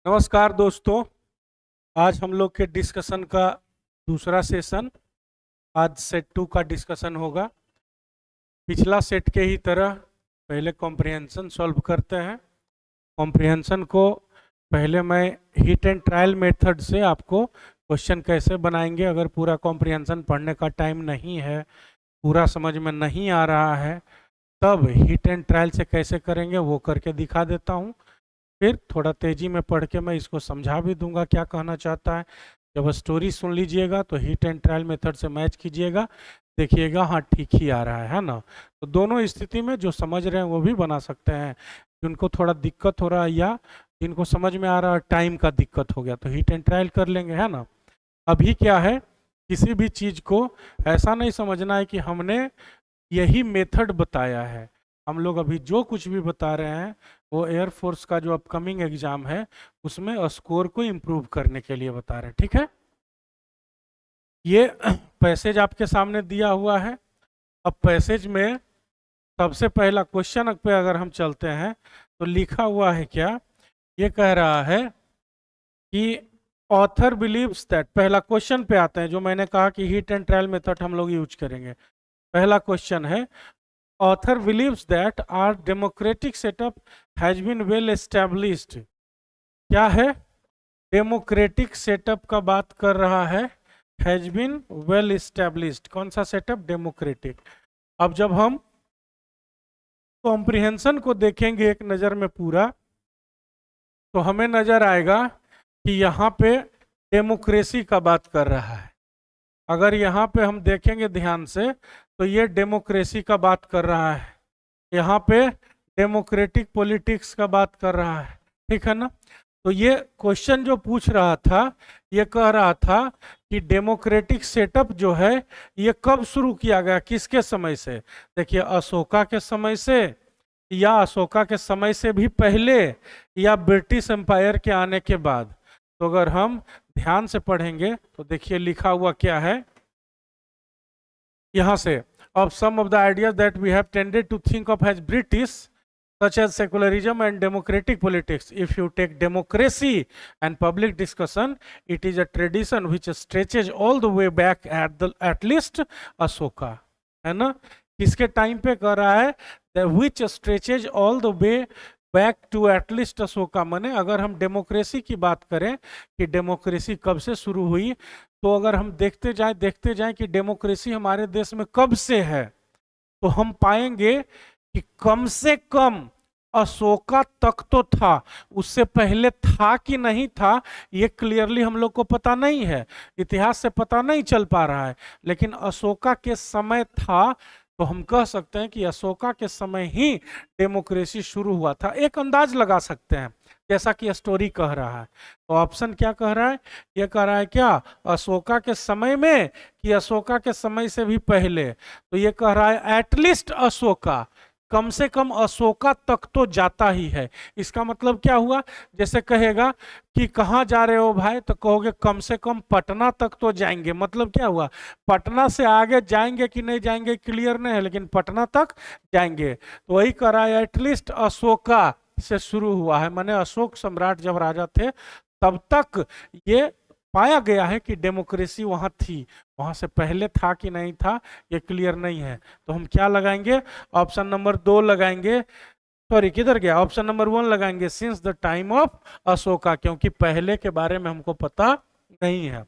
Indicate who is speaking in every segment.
Speaker 1: नमस्कार दोस्तों। आज हम लोग के डिस्कशन का दूसरा सेशन, आज सेट 2 का डिस्कशन होगा। पिछला सेट के ही तरह पहले कॉम्प्रिहेंशन सॉल्व करते हैं। कॉम्प्रिहेंशन को पहले मैं हिट एंड ट्रायल मेथड से आपको क्वेश्चन कैसे बनाएंगे, अगर पूरा कॉम्प्रिहेंशन पढ़ने का टाइम नहीं है, पूरा समझ में नहीं आ रहा है, तब हिट एंड ट्रायल से कैसे करेंगे वो करके दिखा देता हूँ। फिर थोड़ा तेजी में पढ़ के मैं इसको समझा भी दूंगा क्या कहना चाहता है। जब स्टोरी सुन लीजिएगा तो हिट एंड ट्रायल मेथड से मैच कीजिएगा, देखिएगा हाँ ठीक ही आ रहा है ना। तो दोनों स्थिति में जो समझ रहे हैं वो भी बना सकते हैं, जिनको थोड़ा दिक्कत हो रहा है या जिनको समझ में आ रहा है टाइम का दिक्कत हो गया तो हिट एंड ट्रायल कर लेंगे, है ना। अभी क्या है, किसी भी चीज़ को ऐसा नहीं समझना है कि हमने यही मेथड बताया है। हम लोग अभी जो कुछ भी बता रहे हैं वो एयरफोर्स का जो अपकमिंग एग्जाम है उसमें स्कोर को इम्प्रूव करने के लिए बता रहे हैं, ठीक है। ये पैसेज आपके सामने दिया हुआ है। अब पैसेज में सबसे पहला क्वेश्चन पे अगर हम चलते हैं तो लिखा हुआ है क्या, ये कह रहा है कि ऑथर बिलीव्स दैट, पहला क्वेश्चन पे आते हैं जो मैंने कहा कि हिट एंड ट्रायल मेथड हम लोग यूज करेंगे। पहला क्वेश्चन है, author believes that our democratic setup has been well established। क्या है, डेमोक्रेटिक सेटअप का बात कर रहा है, हैज बीन वेल एस्टेब्लिश्ड। कौन सा सेटअप, डेमोक्रेटिक। अब जब हम कॉम्प्रिहेंशन को देखेंगे एक नज़र में पूरा, तो हमें नजर आएगा कि यहाँ पे डेमोक्रेसी का बात कर रहा है। अगर यहाँ पे हम देखेंगे ध्यान से तो ये डेमोक्रेसी का बात कर रहा है, यहाँ पे डेमोक्रेटिक पॉलिटिक्स का बात कर रहा है, ठीक है ना। तो ये क्वेश्चन जो पूछ रहा था, ये कह रहा था कि डेमोक्रेटिक सेटअप जो है ये कब शुरू किया गया, किसके समय से। देखिए, अशोका के समय से, या अशोका के समय से भी पहले, या ब्रिटिश एम्पायर के आने के बाद। तो अगर हम ध्यान से पढ़ेंगे तो देखिए लिखा हुआ क्या है यहां से, of some of the ideas that we have tended to think of as British, such as secularism and democratic politics. If you take democracy and public discussion, it is a tradition which stretches all the way back at least Ashoka, है ना। किसके time पे कर रहा है, which stretches all the way back to at least Ashoka. माने अगर हम डेमोक्रेसी की बात करें कि डेमोक्रेसी कब से शुरू हुई, तो अगर हम देखते जाएं कि डेमोक्रेसी हमारे देश में कब से है, तो हम पाएंगे कि कम से कम अशोका तक तो था। उससे पहले था कि नहीं था ये क्लियरली हम लोग को पता नहीं है, इतिहास से पता नहीं चल पा रहा है, लेकिन अशोका के समय था। तो हम कह सकते हैं कि अशोका के समय ही डेमोक्रेसी शुरू हुआ था, एक अंदाज लगा सकते हैं जैसा कि स्टोरी कह रहा है। तो ऑप्शन क्या कह रहा है, ये कह रहा है क्या अशोका के समय में कि अशोका के समय से भी पहले। तो ये कह रहा है एटलीस्ट अशोका, कम से कम अशोका तक तो जाता ही है। इसका मतलब क्या हुआ, जैसे कहेगा कि कहाँ जा रहे हो भाई, तो कहोगे कम से कम पटना तक तो जाएंगे। मतलब क्या हुआ, पटना से आगे जाएंगे कि नहीं जाएंगे क्लियर नहीं है, लेकिन पटना तक जाएंगे। तो वही कह रहा है एटलीस्ट अशोका से शुरू हुआ है, माने अशोक सम्राट जब राजा थे तब तक ये पाया गया है कि डेमोक्रेसी वहां थी। वहां से पहले था कि नहीं था ये क्लियर नहीं है। तो हम क्या लगाएंगे, ऑप्शन नंबर 2 लगाएंगे, सॉरी किधर गया, ऑप्शन नंबर 1 लगाएंगे, since the time of Ashoka, क्योंकि पहले के बारे में हमको पता नहीं है।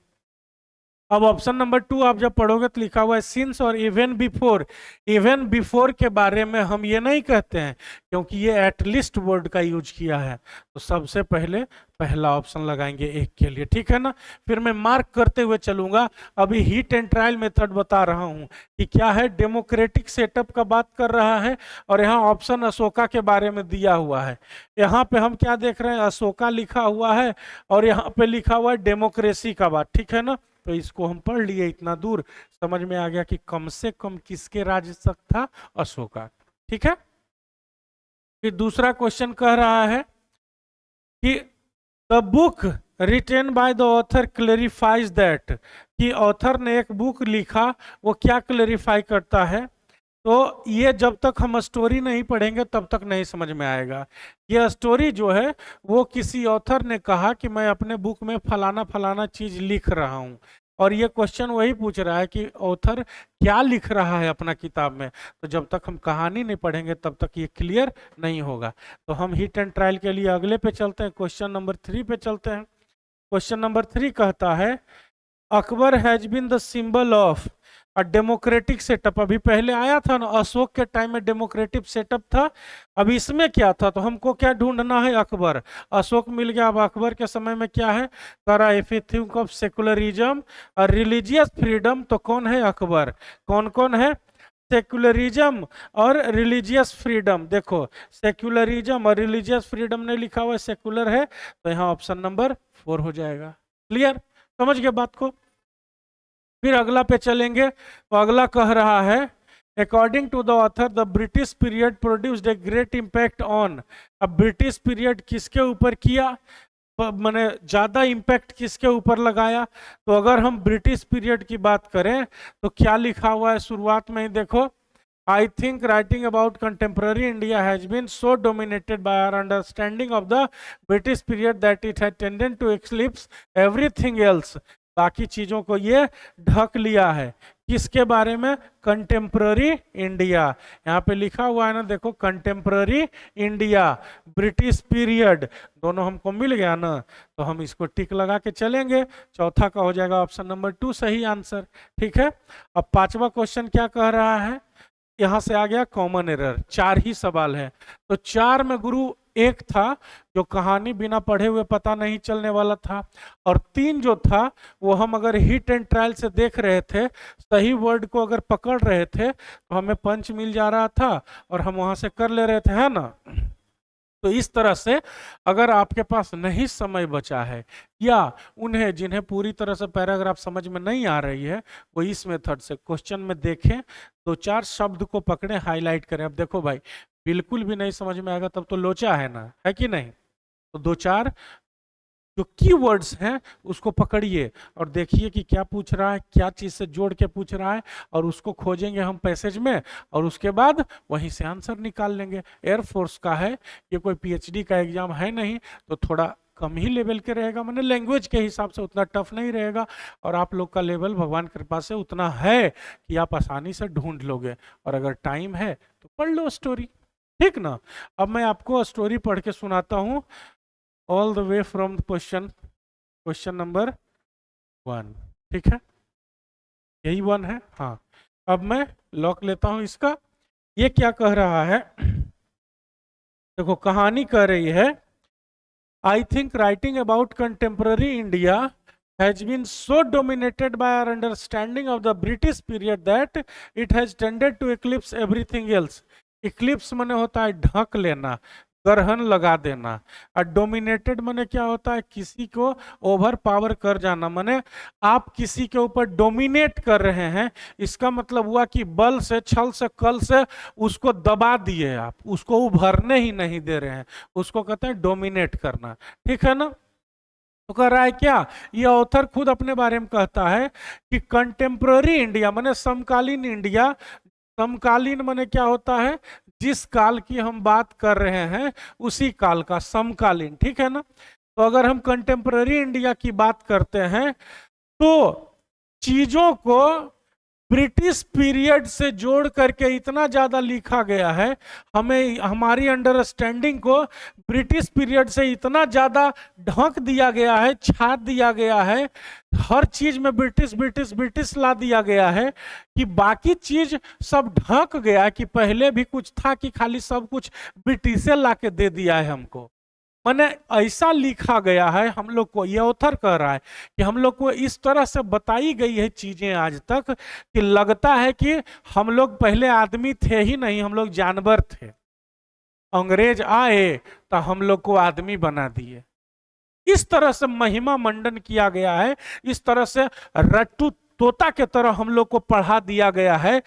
Speaker 1: अब ऑप्शन नंबर 2 आप जब पढ़ोगे तो लिखा हुआ है सिंस और इवन बिफोर। इवन बिफोर के बारे में हम ये नहीं कहते हैं क्योंकि ये एटलीस्ट वर्ड का यूज किया है। तो सबसे पहले पहला ऑप्शन लगाएंगे एक के लिए, ठीक है ना। फिर मैं मार्क करते हुए चलूंगा। अभी हिट एंड ट्रायल मेथड बता रहा हूं कि क्या है, डेमोक्रेटिक सेटअप का बात कर रहा है, और यहाँ ऑप्शन अशोका के बारे में दिया हुआ है। यहाँ पे हम क्या देख रहे हैं, अशोका लिखा हुआ है और यहाँ पे लिखा हुआ है डेमोक्रेसी का बात, ठीक है ना। तो इसको हम पढ़ लिए, इतना दूर समझ में आ गया कि कम से कम किसके राज्य तक था, अशोका, ठीक है। फिर दूसरा क्वेश्चन कह रहा है कि the book written by the author clarifies that, कि ऑथर ने एक बुक लिखा वो क्या क्लेरिफाई करता है, तो ये जब तक हम स्टोरी नहीं पढ़ेंगे तब तक नहीं समझ में आएगा। ये स्टोरी जो है वो किसी ऑथर ने कहा कि मैं अपने बुक में फलाना फलाना चीज लिख रहा हूँ, और ये क्वेश्चन वही पूछ रहा है कि ऑथर क्या लिख रहा है अपना किताब में। तो जब तक हम कहानी नहीं पढ़ेंगे तब तक ये क्लियर नहीं होगा। तो हम हिट एंड ट्रायल के लिए अगले पे चलते हैं, क्वेश्चन नंबर 3 पे चलते हैं। क्वेश्चन नंबर 3 कहता है Akbar has been the symbol of a democratic setup. अभी पहले आया था ना, अशोक के टाइम में डेमोक्रेटिक सेटअप था। अब इसमें क्या था, तो हमको क्या ढूंढना है, अकबर। अशोक मिल गया, अब अकबर के समय में क्या है, करा if you think of secularism और रिलीजियस फ्रीडम, तो कौन है, अकबर। कौन कौन है, सेक्युलरिज्म और रिलीजियस फ्रीडम। देखो सेक्युलरिज्म और रिलीजियस फ्रीडम ने लिखा हुआ है, सेक्युलर है, तो यहाँ ऑप्शन नंबर 4 हो जाएगा। क्लियर, समझ गए बात को। फिर अगला पे चलेंगे, तो अगला कह रहा है according to the author the British period produced a great impact on. अब ब्रिटिश पीरियड किसके ऊपर किया, मैंने ज्यादा इम्पैक्ट किसके ऊपर लगाया। तो अगर हम ब्रिटिश पीरियड की बात करें तो क्या लिखा हुआ है शुरुआत में ही, देखो I think writing about contemporary India has been so dominated by our understanding of the British period that it had tended to eclipse everything else. बाकी चीजों को ये ढक लिया है। किसके बारे में, कंटेम्प्ररी इंडिया। यहाँ पे लिखा हुआ है ना, देखो कंटेम्प्ररी इंडिया, ब्रिटिश पीरियड, दोनों हमको मिल गया ना, तो हम इसको टिक लगा के चलेंगे। चौथा का हो जाएगा ऑप्शन नंबर 2 सही आंसर। ठीक है, अब पांचवा क्वेश्चन क्या कह रहा है, यहां से आ गया कॉमन एरर। 4 ही सवाल है, तो 4 में गुरु एक था जो कहानी बिना पढ़े हुए पता नहीं चलने वाला था, और 3 जो था वो हम अगर हिट एंड ट्रायल से देख रहे थे, सही वर्ड को अगर पकड़ रहे थे तो हमें पंच मिल जा रहा था और हम वहां से कर ले रहे थे, है ना। तो इस तरह से अगर आपके पास नहीं समय बचा है, या उन्हें जिन्हें पूरी तरह से पैराग्राफ समझ में नहीं आ रही है, वो इस मेथड से क्वेश्चन में देखें, 2-4 शब्द को पकड़े, हाईलाइट करें। अब देखो भाई, बिल्कुल भी नहीं समझ में आएगा तब तो लोचा है ना, है कि नहीं। तो 2-4 जो कीवर्ड्स हैं उसको पकड़िए और देखिए कि क्या पूछ रहा है, क्या चीज से जोड़ के पूछ रहा है, और उसको खोजेंगे हम पैसेज में, और उसके बाद वहीं से आंसर निकाल लेंगे। एयरफोर्स का है, ये कोई पीएचडी का एग्जाम है नहीं, तो थोड़ा कम ही लेवल के रहेगा, मैंने लैंग्वेज के हिसाब से उतना टफ नहीं रहेगा, और आप लोग का लेवल भगवान की कृपा से उतना है कि आप आसानी से ढूंढ लोगे, और अगर टाइम है तो पढ़ लो स्टोरी, ठीक ना। अब मैं आपको स्टोरी पढ़ के सुनाता हूँ, all the way from question number 1। ठीक है, यही 1 है, हाँ। अब मैं लॉक लेता हूं इसका। ये क्या कह रहा है, देखो कहानी कह रही है I think writing about contemporary India has been so dominated by our understanding of the British period that it has tended to eclipse everything else. Eclipse माने होता है ढक लेना, ग्रहण लगा देना, और डोमिनेटेड माने क्या होता है, किसी को ओवर पावर कर जाना, माने आप किसी के ऊपर डोमिनेट कर रहे हैं, इसका मतलब हुआ कि बल से, छल से, कल से उसको दबा दिए आप, उसको उभरने ही नहीं दे रहे हैं, उसको कहते हैं डोमिनेट करना। ठीक है ना। तो कह रहा है क्या, ये ऑथर खुद अपने बारे में कहता है कि कंटेम्प्ररी इंडिया माने समकालीन इंडिया, समकालीन माने क्या होता है, जिस काल की हम बात कर रहे हैं उसी काल का समकालीन, ठीक है ना। तो अगर हम कंटेम्प्ररी इंडिया की बात करते हैं तो चीजों को ब्रिटिश पीरियड से जोड़ करके इतना ज्यादा लिखा गया है, हमें हमारी अंडरस्टैंडिंग को ब्रिटिश पीरियड से इतना ज्यादा ढक दिया गया है, छाट दिया गया है, हर चीज में ब्रिटिश ब्रिटिश ब्रिटिश ला दिया गया है कि बाकी चीज सब ढक गया, कि पहले भी कुछ था कि खाली सब कुछ ब्रिटिशे ला के दे दिया है हमको। मैंने ऐसा लिखा गया है हम लोग को, ये ऑथर कह रहा है कि हम लोग को इस तरह से बताई गई है चीजें आज तक कि लगता है कि हम लोग पहले आदमी थे ही नहीं, हम लोग जानवर थे, अंग्रेज आए तो हम लोग को आदमी बना दिए। इस तरह से महिमा मंडन किया गया है, इस तरह से रट्टू तोता के तरह हम लोग को पढ़ा दिया गया है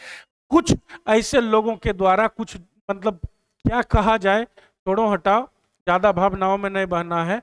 Speaker 1: कुछ ऐसे लोगों के द्वारा। कुछ मतलब क्या कहा जाए, छोड़ो हटाओ, ज्यादा भावनाओं में नहीं बहना है।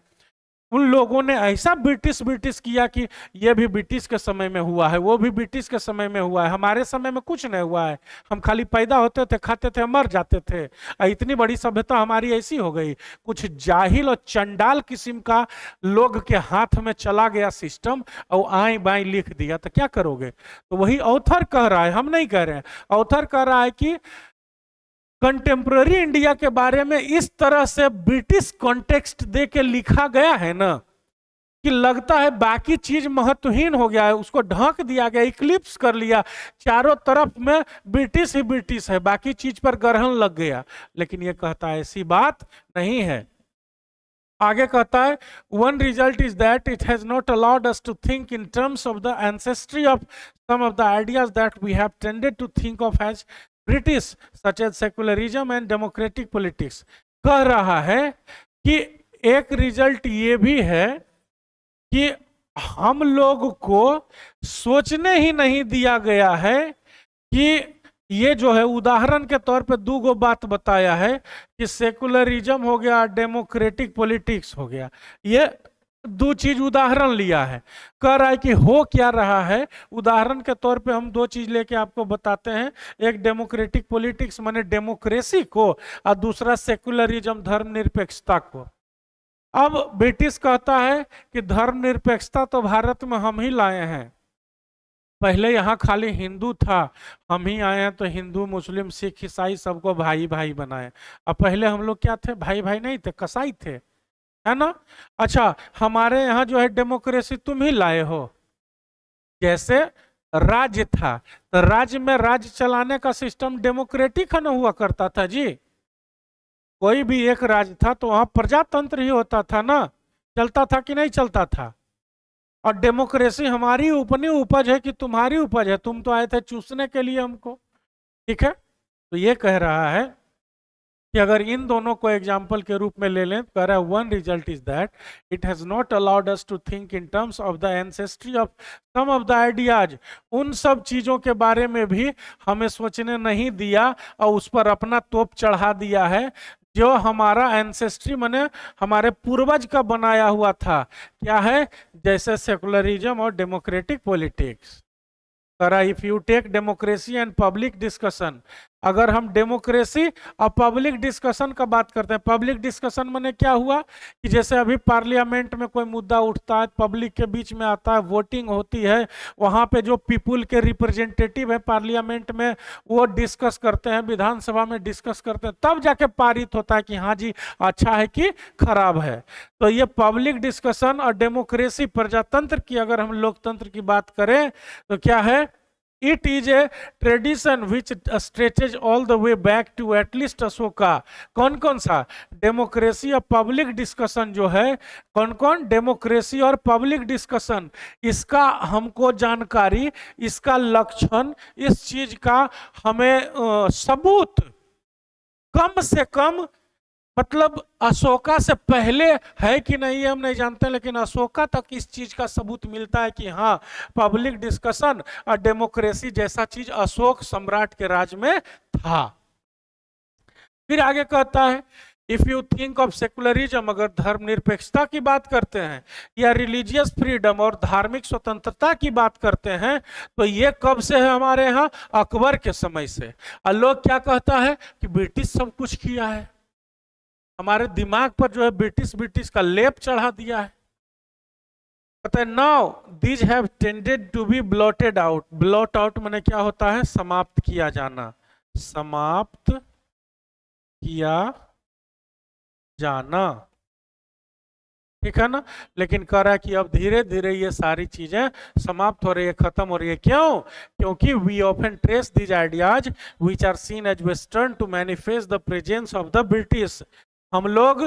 Speaker 1: उन लोगों ने ऐसा ब्रिटिश ब्रिटिश किया कि ये भी ब्रिटिश के समय में हुआ है, वो भी ब्रिटिश के समय में हुआ है, हमारे समय में कुछ नहीं हुआ है, हम खाली पैदा होते थे, खाते थे, मर जाते थे, इतनी बड़ी सभ्यता हमारी ऐसी हो गई। कुछ जाहिल और चंडाल किस्म का लोग के हाथ में चला गया सिस्टम और आए बाएं लिख दिया, तो क्या करोगे? तो वही ऑथर कह रहा है, हम नहीं कह रहे हैं। ऑथर कह रहा है कि कंटेम्प्ररी इंडिया के बारे में इस तरह से ब्रिटिश कॉन्टेक्स्ट दे के लिखा गया है ना कि लगता है बाकी चीज महत्वहीन हो गया है, उसको ढक दिया गया, इक्लिप्स कर लिया, चारों तरफ में ब्रिटिश ही ब्रिटिश है, बाकी चीज पर ग्रहण लग गया। लेकिन ये कहता है ऐसी बात नहीं है। आगे कहता है one result is that it has not allowed us to think in terms of the ancestry of some of the ideas that we have tended to think of as British such as secularism and democratic politics. कह रहा है कि एक result ये भी है कि हम लोग को सोचने ही नहीं दिया गया है कि ये जो है, उदाहरण के तौर पे दो गो बात बताया है कि सेकुलरिज्म हो गया, डेमोक्रेटिक पॉलिटिक्स हो गया, ये दो चीज उदाहरण लिया है। कह रहा है कि हो क्या रहा है, उदाहरण के तौर पे हम दो चीज लेके आपको बताते हैं, एक डेमोक्रेटिक पॉलिटिक्स माने डेमोक्रेसी को, और दूसरा सेकुलरिज्म धर्मनिरपेक्षता को। अब ब्रिटिश कहता है कि धर्मनिरपेक्षता तो भारत में हम ही लाए हैं, पहले यहाँ खाली हिंदू था, हम ही आए हैं तो हिंदू मुस्लिम सिख ईसाई सबको भाई भाई बनाए। अब पहले हम लोग क्या थे? भाई भाई नहीं थे, कसाई थे, है ना? अच्छा, हमारे यहाँ जो है डेमोक्रेसी तुम ही लाए हो। जैसे राज्य था तो राज्य में राज्य चलाने का सिस्टम डेमोक्रेटिक है ना हुआ करता था जी। कोई भी एक राज्य था तो वहां प्रजातंत्र ही होता था ना, चलता था कि नहीं चलता था? और डेमोक्रेसी हमारी अपनी उपज है कि तुम्हारी उपज है? तुम तो आए थे चूसने के लिए हमको, ठीक है? तो ये कह रहा है कि अगर इन दोनों को एग्जाम्पल के रूप में ले लें, कह रहा है one result is that it has not allowed us to think in terms of the ancestry of some of the ideas. उन सब चीजों के बारे में भी हमें सोचने नहीं दिया और उस पर अपना तोप चढ़ा दिया है जो हमारा एंसेस्ट्री माने हमारे पूर्वज का बनाया हुआ था। क्या है? जैसे सेकुलरिज्म और democratic politics. If you take democracy and public discussion, अगर हम डेमोक्रेसी और पब्लिक डिस्कशन का बात करते हैं, पब्लिक डिस्कशन माने क्या हुआ कि जैसे अभी पार्लियामेंट में कोई मुद्दा उठता है, पब्लिक के बीच में आता है, वोटिंग होती है, वहां पे जो पीपुल के रिप्रेजेंटेटिव है पार्लियामेंट में वो डिस्कस करते हैं, विधानसभा में डिस्कस करते हैं, तब जाके पारित होता है कि हाँ जी अच्छा है कि खराब है। तो ये पब्लिक डिस्कशन और डेमोक्रेसी, प्रजातंत्र की अगर हम लोकतंत्र की बात करें तो क्या है? It is a tradition which stretches all the way back to at least Ashoka. कौन कौन सा? डेमोक्रेसी और पब्लिक डिस्कशन जो है, कौन कौन? डेमोक्रेसी और पब्लिक डिस्कशन, इसका हमको जानकारी, इसका लक्षण, इस चीज का हमें सबूत कम से कम, मतलब अशोका से पहले है कि नहीं हम नहीं जानते, लेकिन अशोका तक इस चीज का सबूत मिलता है कि हाँ पब्लिक डिस्कशन और डेमोक्रेसी जैसा चीज अशोक सम्राट के राज में था। फिर आगे कहता है if you think of secularism, अगर धर्मनिरपेक्षता की बात करते हैं या रिलीजियस फ्रीडम और धार्मिक स्वतंत्रता की बात करते हैं, तो ये कब से है हमारे यहाँ? अकबर के समय से। और लोग क्या कहता है कि ब्रिटिश सब कुछ किया है, हमारे दिमाग पर जो है ब्रिटिश ब्रिटिश का लेप चढ़ा दिया है। कहते हैं now these have tended to be blotted out. Blot out माने क्या होता है? समाप्त किया जाना, समाप्त किया जाना, ठीक है ना? लेकिन कह रहा है कि अब धीरे धीरे ये सारी चीजें समाप्त हो रही है, खत्म हो रही है। क्यों? क्योंकि we often trace these ideas which are seen as western to manifest the presence of the British. हम लोग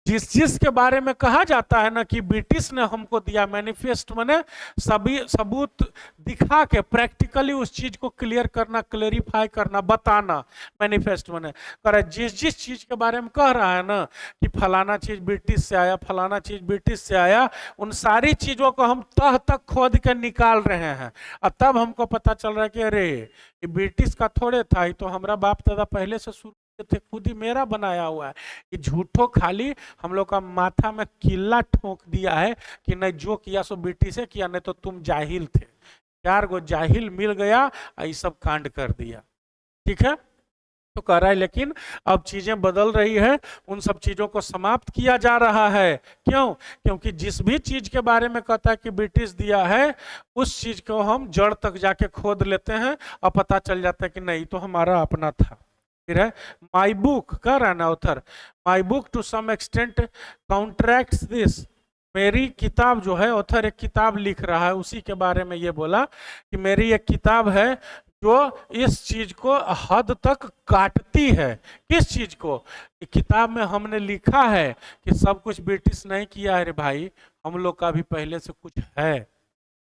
Speaker 1: जिस चीज के बारे में कहा जाता है ना कि ब्रिटिश ने हमको दिया, मैनिफेस्ट माने सभी सबूत दिखा के प्रैक्टिकली उस चीज को क्लियर करना, क्लेरिफाई करना, बताना, मैनिफेस्ट माने करे। जिस जिस चीज के बारे में कह रहा है ना कि फलाना चीज ब्रिटिश से आया, फलाना चीज ब्रिटिश से आया, उन सारी चीजों को हम तह तक खोद के निकाल रहे हैं। और तब हमको पता चल रहा है कि अरे ये ब्रिटिश का थोड़े था, ये तो हमारा बाप दादा पहले से शुरू थे, खुद ही मेरा बनाया हुआ है। ये झूठो खाली हम लोग का माथा में किला ठोक दिया है कि नहीं जो किया सो बेटी से किया, नहीं तो तुम जाहिल थे। 4 गो जाहिल मिल गया और ये सब कांड कर दिया। ठीक है, तो कह रहा है लेकिन अब चीजें बदल रही है, उन सब चीजों को समाप्त किया जा रहा है। क्यों? क्योंकि जिस भी चीज के बारे में कहता है कि ब्रिटिश दिया है, उस चीज को हम जड़ तक जाके खोद लेते हैं और पता चल जाता है कि नहीं तो हमारा अपना था। फिर है माई बुक, कह रहा है ना author, my book to some extent contracts this. मेरी किताब जो है, ऑथर एक किताब लिख रहा है, उसी के बारे में ये बोला कि मेरी एक किताब है जो इस चीज को हद तक काटती है। किस चीज को? किताब में हमने लिखा है कि सब कुछ ब्रिटिश नहीं किया है रे भाई, हम लोग का भी पहले से कुछ है।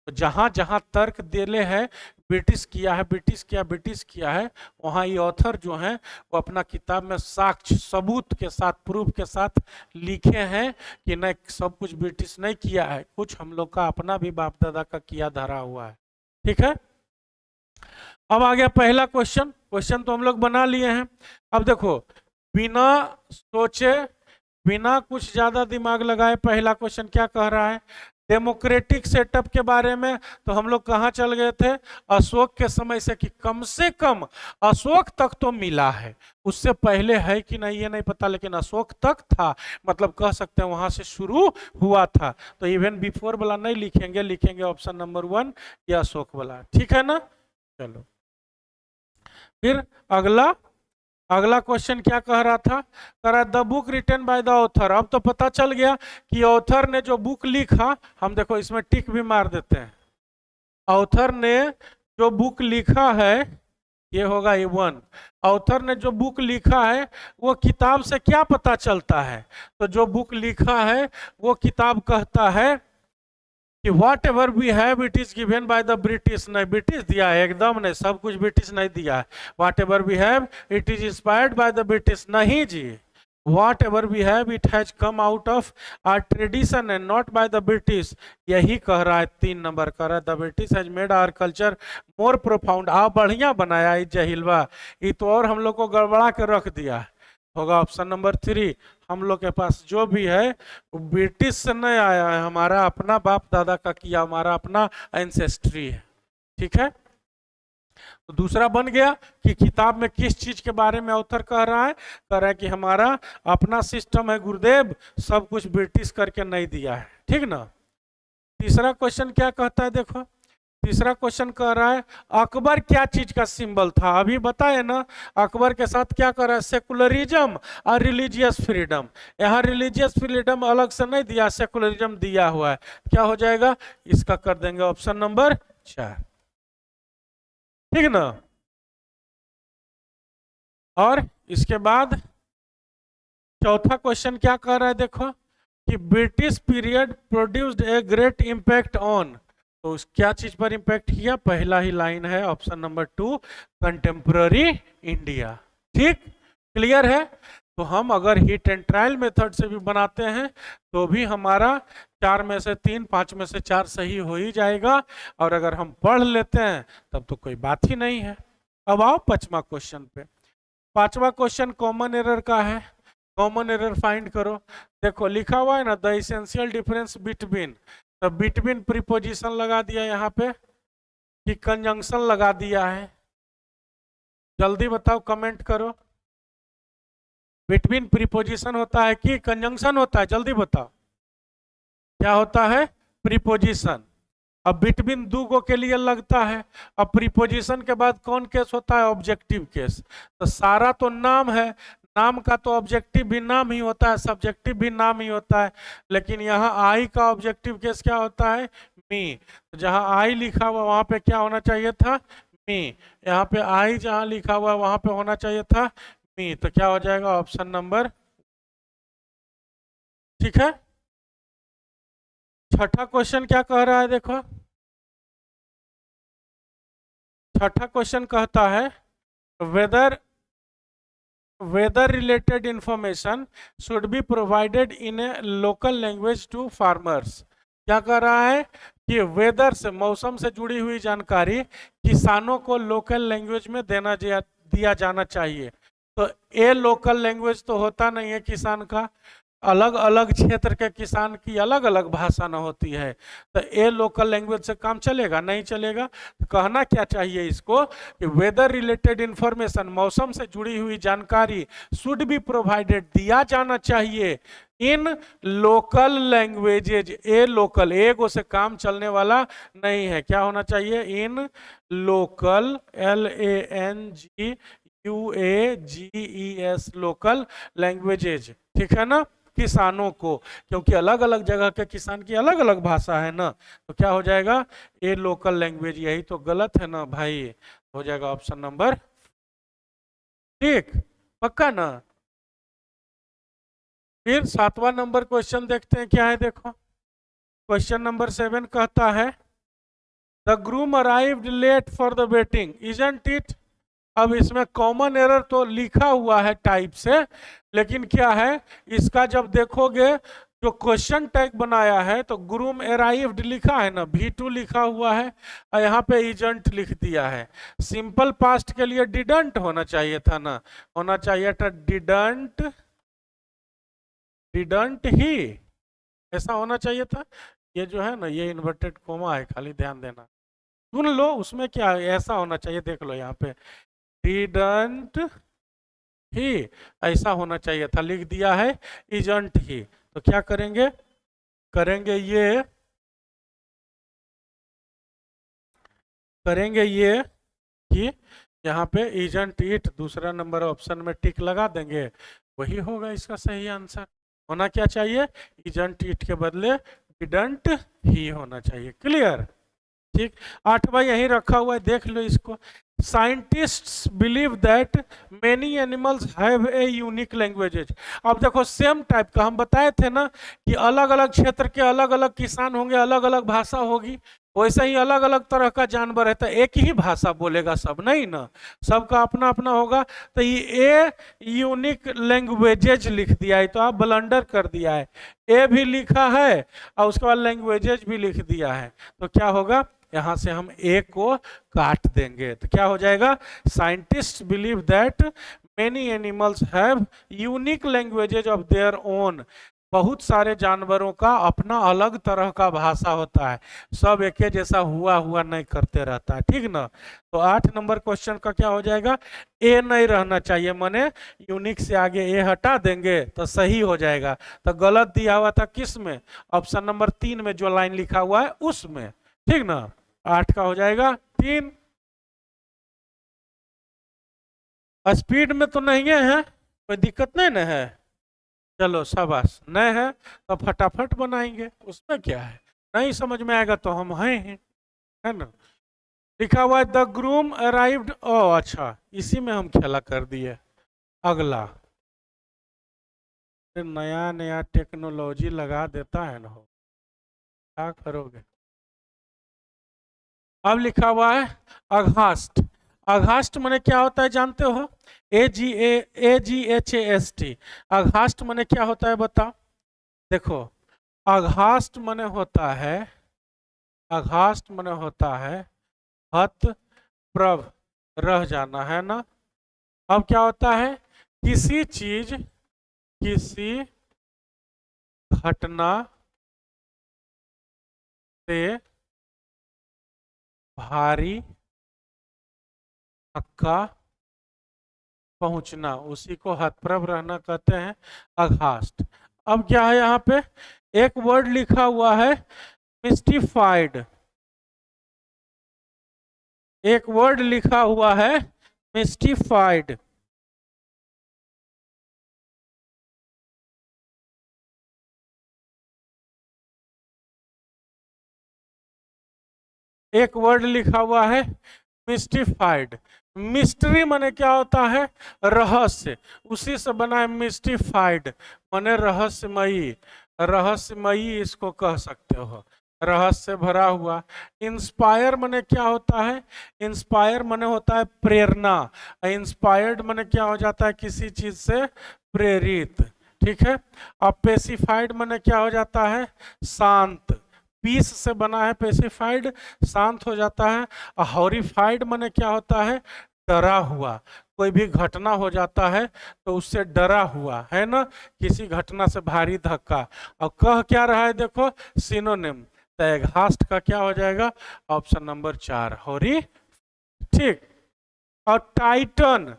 Speaker 1: तो जहां जहां तर्क देले है ब्रिटिश किया है, ब्रिटिश किया, ब्रिटिश किया है, वहां ये ऑथर जो है वो अपना किताब में साक्ष्य सबूत के साथ, प्रूफ के साथ लिखे हैं कि नहीं सब कुछ ब्रिटिश नहीं किया है, कुछ हम लोग का अपना भी बाप दादा का किया धरा हुआ है। ठीक है, अब आ गया पहला क्वेश्चन। क्वेश्चन तो हम लोग बना लिए हैं। अब देखो, बिना सोचे, बिना कुछ ज्यादा दिमाग लगाए, पहला क्वेश्चन क्या कह रहा है? डेमोक्रेटिक सेटअप के बारे में। तो हम लोग कहाँ चल गए थे? अशोक के समय से, कि कम से कम अशोक तक तो मिला है, उससे पहले है कि नहीं ये नहीं पता, लेकिन अशोक तक था, मतलब कह सकते हैं वहां से शुरू हुआ था। तो इवन बिफोर वाला नहीं लिखेंगे, लिखेंगे ऑप्शन नंबर 1 या अशोक वाला। ठीक है ना? चलो, फिर अगला क्वेश्चन क्या कह रहा था? कह रहा the book written by the author. अब तो पता चल गया कि ऑथर ने जो बुक लिखा, हम देखो इसमें टिक भी मार देते हैं, ऑथर ने जो बुक लिखा है, ये होगा ये 1। ऑथर ने जो बुक लिखा है वो किताब से क्या पता चलता है? तो जो बुक लिखा है वो किताब कहता है कि whatever we have it is given by the British. नहीं ब्रिटिश दिया है, एकदम नहीं, सब कुछ ब्रिटिश नहीं दिया है। Whatever we have it is inspired by the British, नहीं जी। Whatever we have it has come out of our tradition and not by the British, यही कह रहा है। 3 नंबर कह रहा है the British has made our culture more profound. आप बढ़िया बनाया ये जहिलवा, ये तो और हम लोग को गड़बड़ा के रख दिया है। होगा ऑप्शन नंबर 3। हम लोग के पास जो भी है वो ब्रिटिश से नहीं आया है, हमारा अपना बाप दादा का किया, हमारा अपना एंसेस्ट्री है। ठीक है, तो दूसरा बन गया कि किताब में किस चीज के बारे में ऑथर कह रहा है? कह रहा है कि हमारा अपना सिस्टम है गुरुदेव, सब कुछ ब्रिटिश करके नहीं दिया है। ठीक ना? तीसरा क्वेश्चन क्या कहता है? देखो, तीसरा क्वेश्चन कह रहा है अकबर क्या चीज का सिंबल था? अभी बताए ना, अकबर के साथ क्या कर रहा है? सेकुलरिज्म और रिलीजियस फ्रीडम। यहाँ रिलीजियस फ्रीडम अलग से नहीं दिया, सेकुलरिज्म दिया हुआ है। क्या हो जाएगा? इसका कर देंगे ऑप्शन नंबर 4। ठीक ना? और इसके बाद चौथा क्वेश्चन क्या कह रहा है? देखो कि British period produced a great impact on. तो क्या चीज पर इंपैक्ट किया? पहला ही लाइन है ऑप्शन नंबर 2, कंटेम्प्ररी इंडिया। ठीक, क्लियर है? तो हम अगर हिट एंड ट्रायल मेथड से भी बनाते हैं तो भी हमारा 4 में से 3, 5 में से 4 सही हो ही जाएगा। और अगर हम पढ़ लेते हैं तब तो कोई बात ही नहीं है। अब आओ 5वां क्वेश्चन पे। 5वां क्वेश्चन कॉमन एरर का है। कॉमन एरर फाइंड करो। देखो लिखा हुआ है ना द इसेंशियल डिफरेंस बिटवीन, तो बिटवीन प्रीपोजिशन लगा दिया यहाँ पे कि कंजंक्शन लगा दिया है? जल्दी बताओ, कमेंट करो। बिटवीन प्रीपोजिशन होता है कि कंजंक्शन होता है? जल्दी बताओ, क्या होता है? प्रीपोजिशन। अब बिटवीन 2 गो के लिए लगता है। अब प्रीपोजिशन के बाद कौन केस होता है? Objective case. तो सारा तो नाम है, नाम का तो ऑब्जेक्टिव भी नाम ही होता है, सब्जेक्टिव भी नाम ही होता है। लेकिन यहाँ आई का ऑब्जेक्टिव केस क्या होता है? मी। तो जहाँ आई लिखा हुआ वहां पे क्या होना चाहिए था? मी। यहाँ पे आई जहाँ लिखा हुआ वहां पे होना चाहिए था मी। तो क्या हो जाएगा? Option number. ठीक है, छठा क्वेश्चन क्या कह रहा है? देखो, छठा क्वेश्चन कहता है weather related information should be provided in a local language to farmers. क्या कह रहा है कि वेदर से, मौसम से जुड़ी हुई जानकारी किसानों को लोकल लैंग्वेज में दिया जाना चाहिए। तो ए लोकल लैंग्वेज तो होता नहीं है किसान का, अलग अलग क्षेत्र के किसान की अलग अलग भाषा न होती है, तो ए लोकल लैंग्वेज से काम चलेगा नहीं चलेगा। तो कहना क्या चाहिए इसको कि वेदर रिलेटेड इंफॉर्मेशन, मौसम से जुड़ी हुई जानकारी शुड बी प्रोवाइडेड, दिया जाना चाहिए इन लोकल लैंग्वेजेज। ए लोकल, एगो से काम चलने वाला नहीं है, क्या होना चाहिए, इन लोकल, LANGUAGES लोकल लैंग्वेजेज, ठीक है ना, किसानों को, क्योंकि अलग अलग जगह के किसान की अलग अलग भाषा है ना, तो क्या हो जाएगा, ए लोकल लैंग्वेज। यही तो गलत है ना भाई, हो जाएगा ऑप्शन नंबर, ठीक, पक्का ना। फिर 7वां नंबर क्वेश्चन देखते हैं क्या है, देखो क्वेश्चन नंबर 7 कहता है the groom arrived late for the wedding, isn't it. अब इसमें कॉमन एरर तो लिखा हुआ है टाइप से, लेकिन क्या है इसका जब देखोगे जो क्वेश्चन टैग बनाया है तो ग्रूम अराइव्ड लिखा है ना, V2 लिखा हुआ है और यहाँ पे इजंट लिख दिया है। सिंपल पास्ट के लिए डिडंट होना चाहिए था ना, होना चाहिए था डिडंट, डिडंट ही, ऐसा होना चाहिए था। ये जो है ना ये इन्वर्टेड कोमा है, खाली ध्यान देना, सुन लो उसमें क्या है, ऐसा होना चाहिए, देख लो यहाँ पे डिडंट ही, ऐसा होना चाहिए था, लिख दिया है इजंट ही। तो क्या करेंगे, करेंगे ये, करेंगे ये कि यहाँ पे इजंट इट दूसरा नंबर ऑप्शन में टिक लगा देंगे, वही होगा इसका सही आंसर। होना क्या चाहिए, इजंट इट के बदले डिडंट ही होना चाहिए, क्लियर, ठीक। 8वां यहीं रखा हुआ है, देख लो इसको। Scientists believe that many animals have a unique languages. अब देखो सेम टाइप का हम बताए थे ना कि अलग अलग क्षेत्र के अलग अलग किसान होंगे, अलग अलग भाषा होगी, वैसे ही अलग अलग तरह का जानवर है, तो एक ही भाषा बोलेगा सब नहीं ना, सबका अपना अपना होगा। तो ये ए यूनिक लैंग्वेजेज लिख दिया है, तो आप ब्लंडर कर दिया है, ए भी लिखा है और उसके बाद लैंग्वेजेज भी लिख दिया है, तो क्या होगा, यहां से हम ए को काट देंगे, तो क्या हो जाएगा, scientist believe that many animals have unique languages of their own. बहुत सारे जानवरों का अपना अलग तरह का भाषा होता है, सब एक जैसा हुआ हुआ नहीं करते रहता है, ठीक ना। तो 8 नंबर क्वेश्चन का क्या हो जाएगा, ए नहीं रहना चाहिए, माने यूनिक से आगे ए हटा देंगे तो सही हो जाएगा। तो गलत दिया हुआ था किस में, ऑप्शन नंबर 3 में जो लाइन लिखा हुआ है उसमें, ठीक ना। 8 का हो जाएगा 3। स्पीड में तो नहीं है, कोई दिक्कत नहीं ना है, चलो शाबाश, नहीं है तो फटाफट बनाएंगे, उसमें क्या है, नहीं समझ में आएगा तो हम हैं ही, है ना। लिखा हुआ है द ग्रूम अराइव्ड, ओ अच्छा इसी में हम खेला कर दिए। अगला नया नया टेक्नोलॉजी लगा देता है ना, हो क्या करोगे। अब लिखा हुआ है अघास्ट। अघास्ट माने क्या होता है जानते हो, AGHAST। अघास्ट माने क्या होता है बताओ, देखो अघास्ट माने होता है, अघास्ट माने होता है हत प्रभ, रह जाना है ना। अब क्या होता है, किसी चीज, किसी घटना से भारी धक्का पहुंचना, उसी को हतप्रभ रहना कहते हैं अघास्ट। अब क्या है यहाँ पे एक वर्ड लिखा हुआ है मिस्टिफाइड, एक वर्ड लिखा हुआ है मिस्टिफाइड। एक वर्ड लिखा हुआ है मिस्टिफाइड। मिस्ट्री माने क्या होता है, रहस्य, उसी से बना है मिस्टिफाइड माने रहस्यमयी, रहस्यमयी इसको कह सकते हो, रहस्य भरा हुआ। इंस्पायर माने क्या होता है, इंस्पायर माने होता है प्रेरणा, इंस्पायर्ड माने क्या हो जाता है, किसी चीज से प्रेरित, ठीक है। अब पेसिफाइड माने क्या हो जाता है, शांत, पीस से बना है पेसिफाइड, शांत हो जाता है। हॉरिफाइड माने क्या होता है, डरा हुआ, कोई भी घटना हो जाता है तो उससे डरा हुआ, है ना, किसी घटना से भारी धक्का। और कह क्या रहा है देखो, सिनोनिम। तो एघास्ट का क्या हो जाएगा, ऑप्शन नंबर 4 होरी, ठीक। और टाइटन,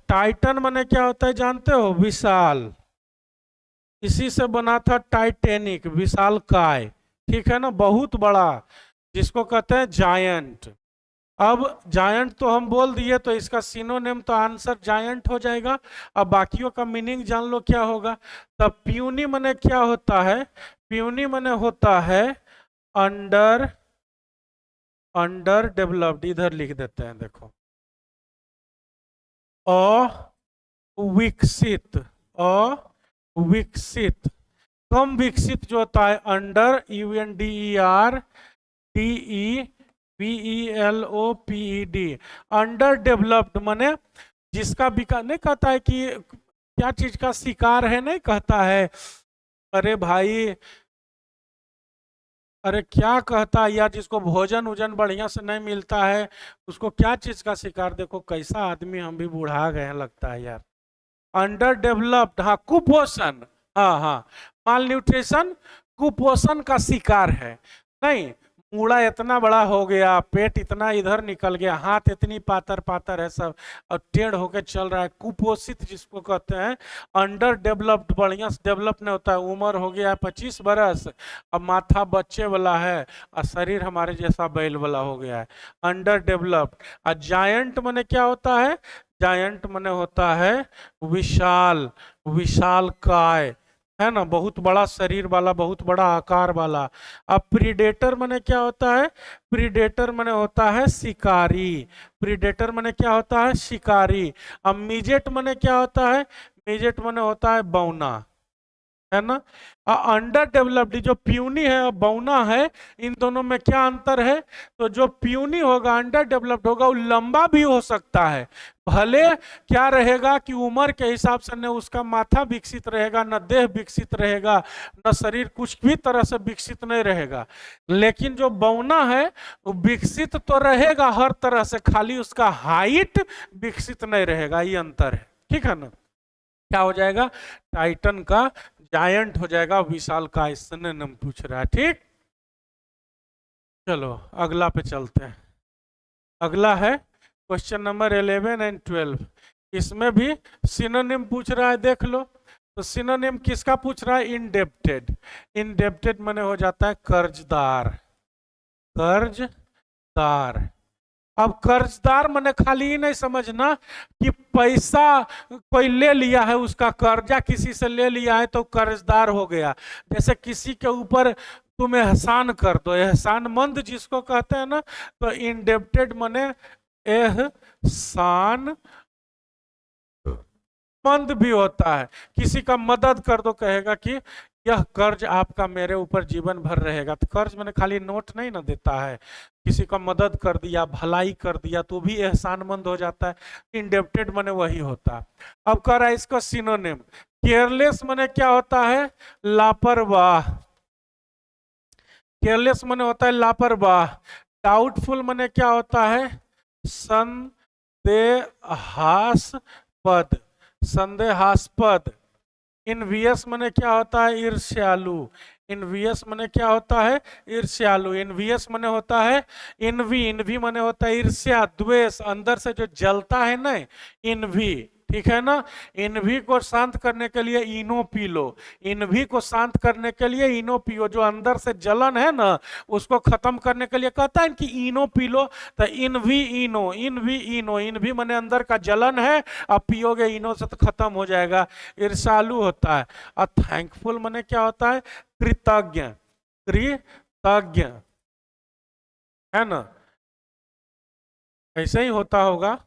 Speaker 1: टाइटन माने क्या होता है जानते हो, विशाल, इसी से बना था टाइटेनिक, विशाल काय, ठीक है ना, बहुत बड़ा, जिसको कहते हैं जायंट। अब जायंट तो हम बोल दिए, तो इसका सिनोनिम तो आंसर जायंट हो जाएगा। अब बाकियों का मीनिंग जान लो क्या होगा। तब प्यूनी माने क्या होता है, प्यूनी माने होता है अंडर, अंडर डेवलप्ड, इधर लिख देते हैं देखो, अविकसित, अविकसित, कम विकसित जो होता है under, UNDER DEVELOPED, under developed माने जिसका विकास, नहीं कहता है कि क्या चीज का शिकार है, नहीं कहता है, अरे भाई, अरे क्या कहता है यार, जिसको भोजन वोजन बढ़िया से नहीं मिलता है, उसको क्या चीज का शिकार, देखो कैसा आदमी, हम भी बुढ़ा गए हैं लगता है यार। अंडर डेवलप्ड, हाँ, कुपोषण, हाँ हाँ, माल न्यूट्रिशन, कुपोषण का शिकार है। नहीं, मूड़ा इतना बड़ा हो गया, पेट इतना इधर निकल गया, हाथ इतनी पातर पातर है सब, और टेढ़ होकर चल रहा है, कुपोषित जिसको कहते हैं। अंडर डेवलप्ड, बढ़िया से डेवलप नहीं होता है, उम्र हो गया है 25 बरस, अब माथा बच्चे वाला है, और शरीर हमारे जैसा बैल वाला हो गया है, अंडर डेवलप्ड। और जायंट माने क्या होता है, जायंट माने होता है विशाल, विशाल काय, है ना, बहुत बड़ा शरीर वाला, बहुत बड़ा आकार वाला। अब प्रीडेटर माने क्या होता है, प्रीडेटर माने होता है शिकारी, प्रीडेटर माने क्या होता है, शिकारी। अब मिजेट माने क्या होता है, मिजेट माने होता है बौना, है ना। अंडर डेवलप्ड, जो प्यूनी है और बौना है, इन दोनों में क्या अंतर है, तो जो प्यूनी होगा, अंडर डेवलप्ड होगा, वो लंबा भी हो सकता है, भले क्या रहेगा कि उम्र के हिसाब से न उसका माथा विकसित रहेगा, न देह विकसित रहेगा, न शरीर कुछ भी तरह से विकसित नहीं रहेगा, लेकिन जो बौना है वो विकसित तो रहेगा हर तरह से, खाली उसका हाइट विकसित नहीं रहेगा, ये अंतर है, ठीक है ना। क्या हो जाएगा, टाइटन का जायंट हो जाएगा, विशाल का, इसने नाम पूछ रहा है, ठीक। चलो अगला पे चलते हैं। अगला है क्वेश्चन नंबर 11 एंड 12, इसमें भी सिनोनिम पूछ रहा है, देख लो। तो सिनोनिम किसका पूछ रहा है, इंडेप्टेड, इंडेप्टेड माने हो जाता है कर्जदार, कर्जदार। अब कर्जदार माने खाली ही नहीं समझना कि पैसा कोई ले लिया है, उसका कर्जा किसी से ले लिया है तो कर्जदार हो गया। जैसे किसी के ऊपर तुम एहसान कर दो, एहसानमंद जिसको कहते हैं ना, तो इंडेप्टेड माने एहसान मंद भी होता है, किसी का मदद कर दो, कहेगा कि यह कर्ज आपका मेरे ऊपर जीवन भर रहेगा। तो कर्ज मैंने खाली नोट नहीं ना देता है, किसी का मदद कर दिया, भलाई कर दिया, तो भी एहसानमंद हो जाता है। इंडेप्टेड माने वही होता है। अब कह रहा है इसका सिनोनिम, केयरलेस माने क्या होता है, लापरवाह, केयरलेस माने होता है लापरवाह। डाउटफुल माने क्या होता है, संदेहास्पद, संदेहास्पद। इनवियस माने क्या होता है, ईर्ष्यालु, इनवियस माने क्या होता है, ईर्ष्यालु। इनवियस माने होता है इनवी, इनवी माने होता है ईर्ष्या, द्वेष, अंदर से जो जलता है ना, इनवी, ठीक है ना। इनवी को शांत करने के लिए इनो पी लो, इनवी को शांत करने के लिए इनो पियो, जो अंदर से जलन है ना उसको खत्म करने के लिए कहता है कि इनो पी लो। तो इनवी इनो, इनवी इनो, इनवी माने अंदर का जलन है, अब पियोगे इनो से तो खत्म हो जाएगा। ईर्ष्यालु होता है। और थैंकफुल माने क्या होता है, कृतज्ञ, कृतज्ञ, है ना, ऐसे ही होता होगा,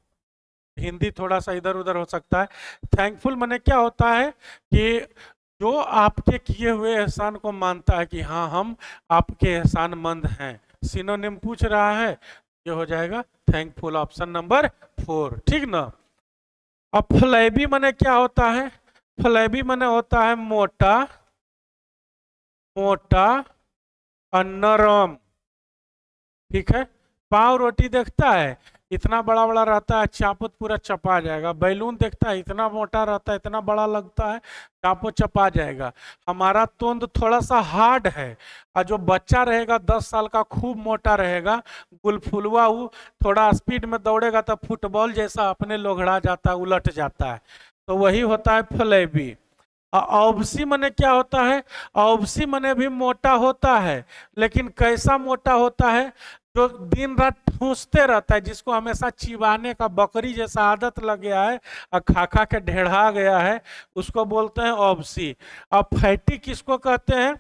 Speaker 1: हिंदी थोड़ा सा इधर उधर हो सकता है। थैंकफुल माने क्या होता है कि जो आपके किए हुए एहसान को मानता है कि हाँ हम आपके एहसानमंद हैं। सिनोनिम पूछ रहा है, ये हो जाएगा थैंकफुल, ऑप्शन नंबर 4, ठीक ना। अब फ्लैबी माने क्या होता है, फ्लैबी माने होता है मोटा, मोटा और नरम, ठीक है। पाव रोटी देखता है, इतना बड़ा बड़ा रहता है, चापो तो पूरा चपा जाएगा। बैलून देखता है, इतना मोटा रहता है, इतना बड़ा लगता है, चापो चपा जाएगा। हमारा तोंद थोड़ा सा हार्ड है, और जो बच्चा रहेगा 10 साल का खूब मोटा रहेगा, गुलफुलवा, वो थोड़ा स्पीड में दौड़ेगा तो फुटबॉल जैसा अपने लोघड़ा जाता है, उलट जाता है। तो वही होता है फ्लेबी। औबसी मने क्या होता है? औबसी मने भी मोटा होता है, लेकिन कैसा मोटा होता है? जो दिन रात ठूसते रहता है, जिसको हमेशा चिबाने का बकरी जैसा आदत लग गया है और खा खा के ढेढ़ा गया है, उसको बोलते हैं औबसी। अब फैटी किसको कहते हैं?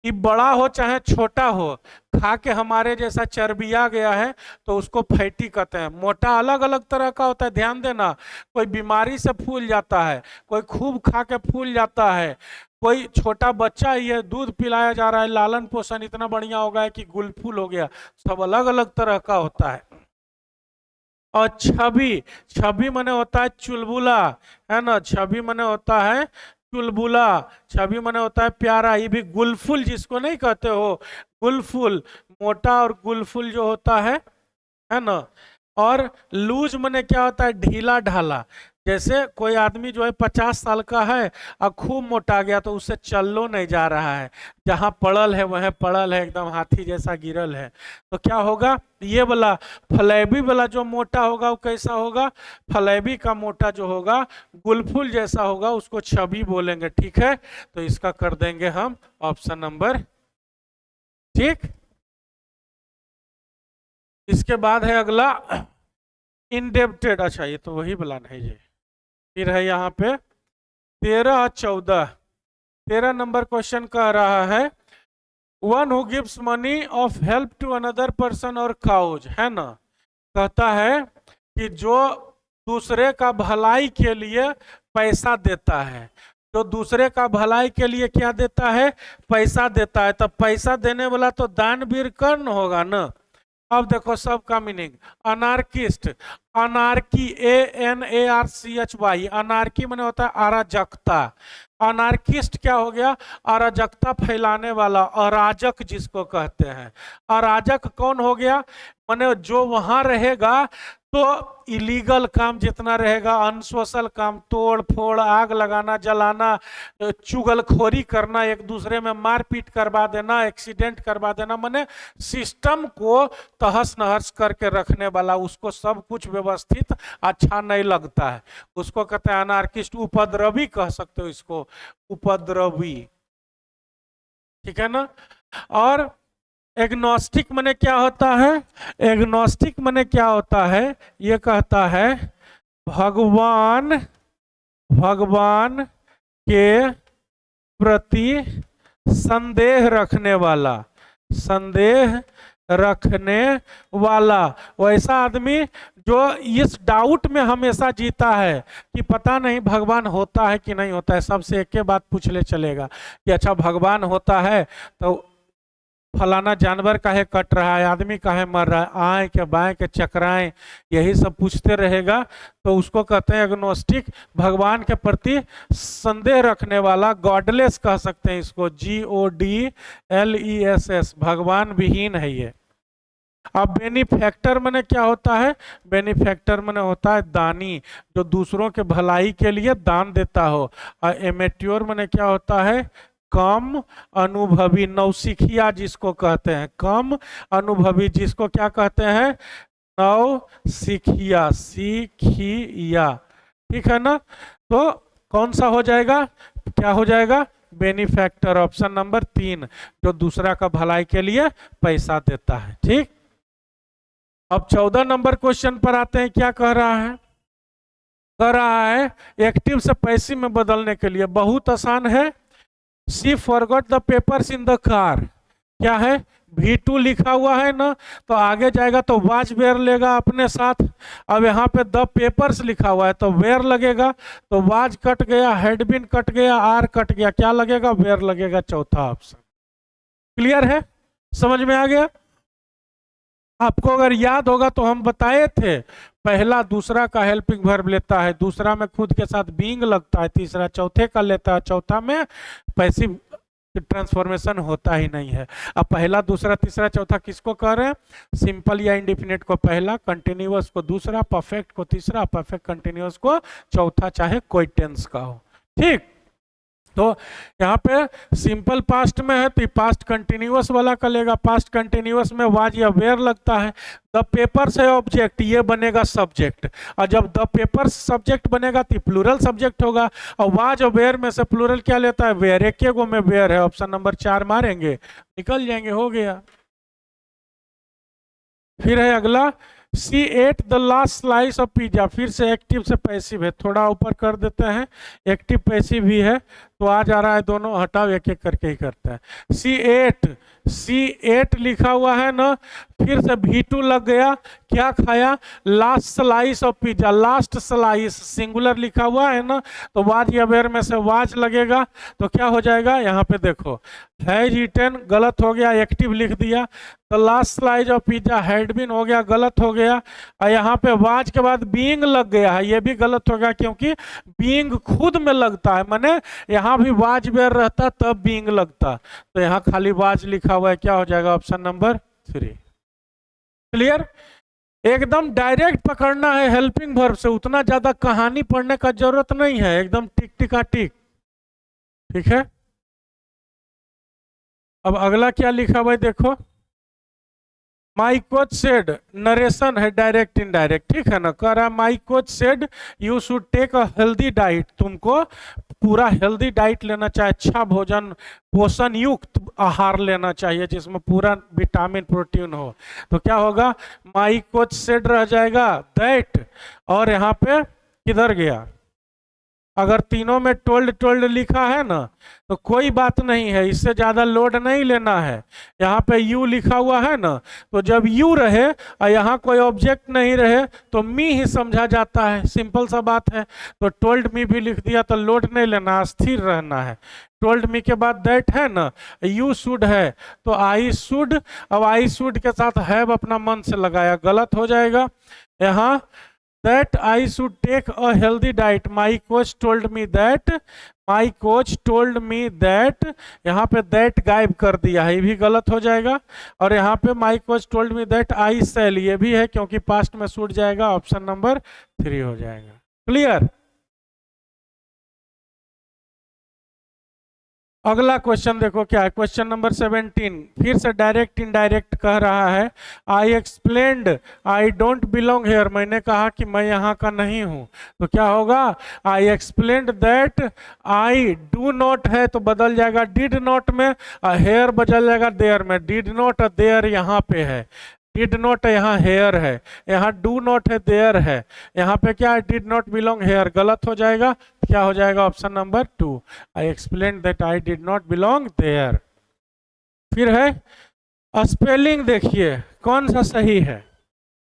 Speaker 1: कि बड़ा हो चाहे छोटा हो, खा के हमारे जैसा चर्बिया गया है तो उसको फैटी कहते हैं। मोटा अलग अलग तरह का होता है, ध्यान देना। कोई बीमारी से फूल जाता है, कोई खूब खा के फूल जाता है, कोई छोटा बच्चा ही है, दूध पिलाया जा रहा है, लालन पोषण इतना बढ़िया हो गया है कि गुलफुल हो गया। सब अलग अलग तरह का होता है। और छवि, छवि मने होता है चुलबुला, है ना। छवि मने होता है चुलबुला, छवि मने होता है प्यारा। ये भी गुलफुल जिसको नहीं कहते हो, गुलफुल, मोटा और गुलफुल जो होता है ना। और लूज मने क्या होता है? ढीला ढाला। जैसे कोई आदमी जो है 50 साल का है और खूब मोटा गया तो उससे चलो नहीं जा रहा है, जहाँ पड़ल है वह पड़ल है, एकदम हाथी जैसा गिरल है। तो क्या होगा? ये वाला फलेबी वाला जो मोटा होगा वो कैसा होगा? फलेबी का मोटा जो होगा गुलफुल जैसा होगा, उसको छवि बोलेंगे। ठीक है, तो इसका कर देंगे हम ऑप्शन नंबर, ठीक। इसके बाद है अगला इंडेप्टेड। अच्छा, ये तो वही वाला नहीं जी। फिर है यहाँ पे 13 14, 13 नंबर क्वेश्चन कह रहा है one who gives money of help to another person और काउज, है ना। कहता है कि जो दूसरे का भलाई के लिए पैसा देता है, जो दूसरे का भलाई के लिए क्या देता है? पैसा देता है। तब पैसा देने वाला तो दानवीर कर्ण होगा ना। अब देखो सबका meaning, anarchist, anarchy, ANARCHY, anarchy माने होता है अराजकता। अनार्किस्ट क्या हो गया? अराजकता फैलाने वाला, अराजक जिसको कहते हैं। अराजक कौन हो गया? माने जो वहां रहेगा तो इलीगल काम जितना रहेगा, अनसोशल काम, तोड़ फोड़, आग लगाना, जलाना, चुगलखोरी करना, एक दूसरे में मारपीट करवा देना, एक्सीडेंट करवा देना, माने सिस्टम को तहस नहस करके रखने वाला, उसको सब कुछ व्यवस्थित अच्छा नहीं लगता है, उसको कहते हैं अनार्किस्ट। उपद्रवी कह सकते हो इसको, उपद्रवी, ठीक है ना। और एग्नोस्टिक माने क्या होता है? एग्नोस्टिक माने क्या होता है? ये कहता है भगवान, भगवान के प्रति संदेह रखने वाला, संदेह रखने वाला, वैसा आदमी जो इस डाउट में हमेशा जीता है कि पता नहीं भगवान होता है कि नहीं होता है। सबसे एक ही बात पूछ ले चलेगा कि अच्छा भगवान होता है तो फलाना जानवर काहे कट रहा है, आदमी काहे मर रहा है, आए के बाएं के चक्राएं, यही सब पूछते रहेगा। तो उसको कहते हैं एग्नोस्टिक, भगवान के प्रति संदेह रखने वाला, गॉडलेस कह सकते हैं इसको, GODLESS, भगवान विहीन है ये। अब बेनिफैक्टर माने क्या होता है? बेनिफैक्टर माने होता है दानी, जो दूसरों के भलाई के लिए दान देता हो। और एमेट्योर माने क्या होता है? कम अनुभवी, नौसिखिया जिसको कहते हैं, कम अनुभवी जिसको क्या कहते हैं? नौसिखिया, सीखिया, ठीक है ना। तो कौन सा हो जाएगा? क्या हो जाएगा? बेनिफैक्टर, ऑप्शन नंबर 3, जो दूसरा का भलाई के लिए पैसा देता है, ठीक। अब 14 नंबर क्वेश्चन पर आते हैं। क्या कह रहा है? कह रहा है एक्टिव से पैसिव में बदलने के लिए बहुत आसान है। She forgot the papers in the car, क्या है? V2 लिखा हुआ है ना, तो आगे जाएगा तो वॉच वेयर लेगा अपने साथ। अब यहाँ पे द पेपर्स लिखा हुआ है तो वेयर लगेगा, तो वॉच कट गया, हेडबिन कट गया, आर कट गया, क्या लगेगा? वेयर लगेगा, चौथा ऑप्शन। क्लियर है? समझ में आ गया? आपको अगर याद होगा तो हम बताए थे, पहला दूसरा का हेल्पिंग वर्ब लेता है, दूसरा में खुद के साथ बीइंग लगता है, तीसरा चौथे का लेता है, चौथा में पैसिव ट्रांसफॉर्मेशन होता ही नहीं है। अब पहला, दूसरा, तीसरा, चौथा किसको कह रहे हैं? सिंपल या इंडिफिनिट को पहला, कंटिन्यूअस को दूसरा, परफेक्ट को तीसरा, परफेक्ट कंटिन्यूअस को चौथा, चाहे कोई टेंस का हो। ठीक, तो यहाँ पे सिंपल पास्ट में है तो पास्ट कंटिन्यूअस वाला का लेगा। पास्ट कंटिन्यूअस में वाज या वेयर लगता है। द पेपर्स है ऑब्जेक्ट, ये बनेगा सब्जेक्ट, और जब द पेपर्स सब्जेक्ट बनेगा तो प्लूरल सब्जेक्ट होगा। और वाज और वेयर में से प्लूरल क्या लेता है? वेयर। एक गो में वेयर है, ऑप्शन नंबर 4 मारेंगे, निकल जाएंगे, हो गया। फिर है अगला, she ate the last slice of pizza. फिर से एक्टिव से पैसिव है, थोड़ा ऊपर कर देते हैं। एक्टिव पैसिव भी है तो आ जा रहा है दोनों, हटाओ, एक एक करके ही करते हैं। सी एट लिखा हुआ है ना, फिर से V2 लग गया, क्या खाया? Last slice of pizza. Last slice singular लिखा हुआ है ना, तो वाज या वेयर में से वाज लगेगा, तो क्या हो जाएगा? यहाँ पे देखो, हैज ईटन गलत हो गया, एक्टिव लिख दिया। तो last slice of pizza had been हो गया, गलत हो गया। और यहाँ पे वाज के बाद बीइंग लग गया है, ये भी गलत हो गया, क्योंकि बीइंग खुद में लगता है, माने यहाँ भी वाज वेयर रहता तब बीइंग लगता, तो यहाँ खाली वाज लिखा हुआ है, क्या हो जाएगा? Option number 3। क्लियर? एकदम डायरेक्ट पकड़ना है हेल्पिंग वर्ब से, उतना ज्यादा कहानी पढ़ने का जरूरत नहीं है, एकदम टिक टिका टिक। ठीक है, अब अगला क्या लिखा हुआ है देखो, माई कोच सेड, नरेशन है डायरेक्ट इनडायरेक्ट, ठीक है ना। कह रहा है my coach said you should take a healthy diet, तुमको पूरा हेल्दी डाइट लेना चाहिए, अच्छा भोजन, पोषण युक्त आहार लेना चाहिए जिसमें पूरा विटामिन प्रोटीन हो। तो क्या होगा? माई कोच सेड रह जाएगा दैट, और यहाँ पे किधर गया? अगर तीनों में टोल्ड लिखा है ना तो कोई बात नहीं है, इससे ज़्यादा लोड नहीं लेना है। यहाँ पे यू लिखा हुआ है ना, तो जब यू रहे और यहाँ कोई ऑब्जेक्ट नहीं रहे तो मी ही समझा जाता है, सिंपल सा बात है। तो टोल्ड मी भी लिख दिया तो लोड नहीं लेना, स्थिर रहना है। टोल्ड मी के बाद दैट है ना, यू शुड है तो आई शुड, अब आई शुड के साथ हैव अपना मन से लगाया, गलत हो जाएगा। यहाँ that I should take a healthy diet, my coach told me that, my coach told me that, यहाँ पे that गायब कर दिया है, ये भी गलत हो जाएगा। और यहाँ पे my coach told me that I shall, ये भी है क्योंकि पास्ट में छूट जाएगा, ऑप्शन नंबर 3 हो जाएगा। क्लियर? अगला क्वेश्चन देखो क्या है, क्वेश्चन नंबर 17, फिर से डायरेक्ट इनडायरेक्ट कह रहा है। I explained I don't belong here, मैंने कहा कि मैं यहाँ का नहीं हूँ, तो क्या होगा? I explained that I do not है तो बदल जाएगा डिड नॉट में, हेयर बदल जाएगा देयर में। डिड नॉट देयर यहाँ पे है, डिड नॉट यहाँ हेयर है, यहाँ डू नॉट है देयर है, यहाँ पे क्या है? डिड नॉट बिलोंग हेयर, गलत हो जाएगा। क्या हो जाएगा? Option number 2, I explain that I did not belong there. फिर है स्पेलिंग, देखिए कौन सा सही है,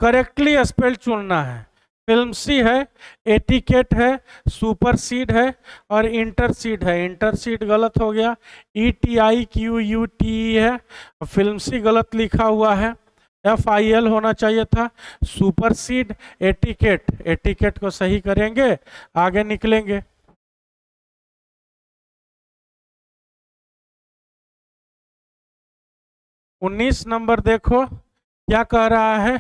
Speaker 1: करेक्टली स्पेल चुनना है। फिल्मसी है, एटिकेट है, सुपरसीड है और इंटरसीड है। इंटरसीड गलत हो गया, ETIQUTE है, फिल्मसी गलत लिखा हुआ है, FIL होना चाहिए था। सुपरसीड, एटिकेट, एटिकेट को सही करेंगे, आगे निकलेंगे। उन्नीस नंबर देखो क्या कह रहा है,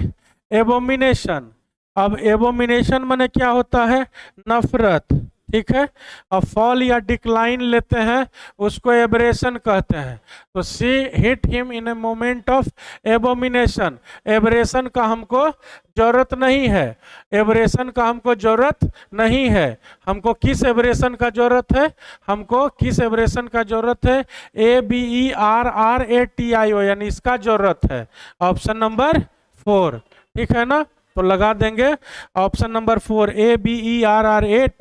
Speaker 1: एबोमिनेशन। अब एबोमिनेशन माने क्या होता है? नफरत, ठीक है। अब फॉल या डिक्लाइन लेते हैं, उसको एब्रेशन कहते हैं। तो she hit him in a moment of abomination, aberration का हमको जरूरत नहीं है, एब्रेशन का हमको जरूरत नहीं है। हमको किस एब्रेशन का जरूरत है? हमको किस एब्रेशन का जरूरत है? ABERRATIO, यानी इसका जरूरत है। ऑप्शन नंबर 4, ठीक है ना, तो लगा देंगे ऑप्शन नंबर 4, ABERRATION।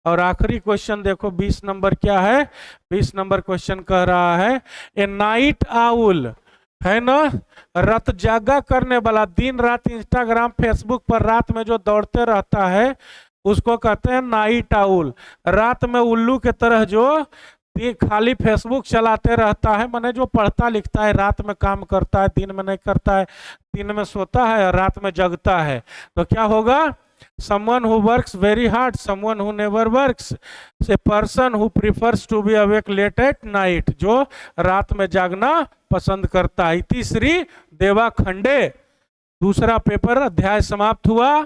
Speaker 1: और आखिरी क्वेश्चन देखो 20 नंबर क्या है, 20 नंबर क्वेश्चन कह रहा है ए नाइट आउल, है ना, रात जागा करने वाला, दिन रात इंस्टाग्राम फेसबुक पर रात में जो दौड़ते रहता है उसको कहते हैं नाइट आउल। रात में उल्लू के तरह जो खाली फेसबुक चलाते रहता है, माने जो पढ़ता लिखता है, रात में काम करता है, दिन में नहीं करता है, दिन में सोता है और रात में जगता है, तो क्या होगा? someone who works very hard, someone who never works, a person who prefers to be awake late at night, जो रात में जागना पसंद करता है। तीसरी देवा खंडे। दूसरा पेपर अध्याय समाप्त हुआ।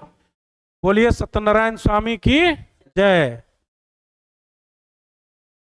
Speaker 1: बोलिए सत्यनारायण स्वामी की जय।